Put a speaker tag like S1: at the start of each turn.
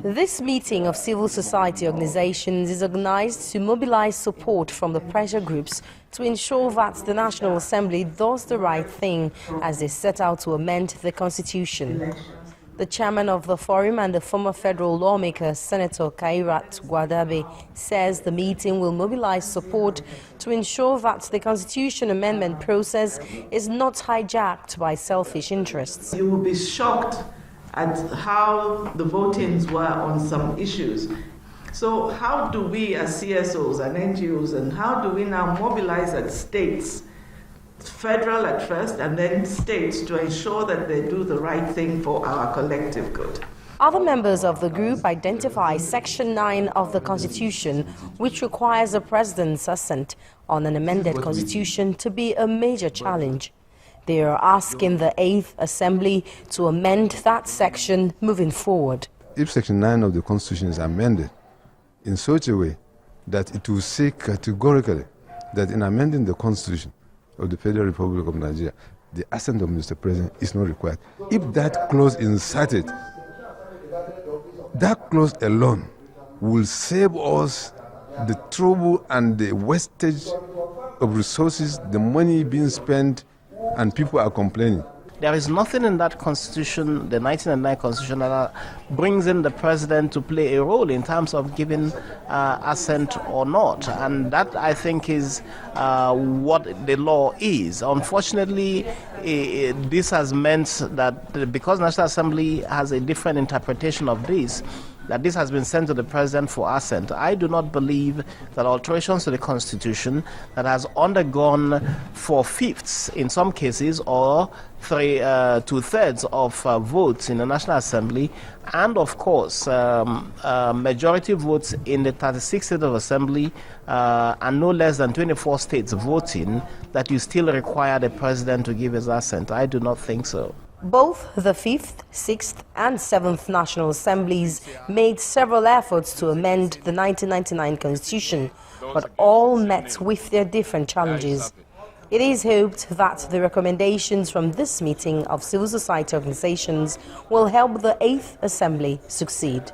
S1: This meeting of civil society organizations is organized to mobilize support from the pressure groups to ensure that the National Assembly does the right thing as they set out to amend the Constitution. The chairman of the forum and the former federal lawmaker, Senator Kairat Gwadabe, says the meeting will mobilize support to ensure that the Constitution amendment process is not hijacked by selfish interests.
S2: You will be shocked at how the votings were on some issues. So how do we as CSOs and NGOs, and how do we now mobilize at states, federal at first and then states, to ensure that they do the right thing for our collective good?
S1: Other members of the group identify Section 9 of the Constitution, which requires the President's assent on an amended Constitution, to be a major challenge. They are asking the 8th Assembly to amend that section moving forward.
S3: If Section 9 of the Constitution is amended in such a way that it will say categorically that in amending the Constitution of the Federal Republic of Nigeria, the assent of Mr. President is not required. If that clause is inserted, that clause alone will save us the trouble and the wastage of resources, the money being spent, and people are complaining.
S4: There is nothing in that constitution, the 1999 constitution, that brings in the president to play a role in terms of giving assent or not. And that, I think, is what the law is. Unfortunately, this has meant that because National Assembly has a different interpretation of this, that this has been sent to the president for assent. I do not believe that alterations to the constitution that has undergone 4/5 in some cases or 2/3 of votes in the National Assembly, and of course majority votes in the 36 states of assembly and no less than 24 states voting, that you still require the president to give his assent. I do not think so.
S1: Both the 5th, 6th and 7th National Assemblies made several efforts to amend the 1999 Constitution, but all met with their different challenges. It is hoped that the recommendations from this meeting of civil society organizations will help the 8th Assembly succeed.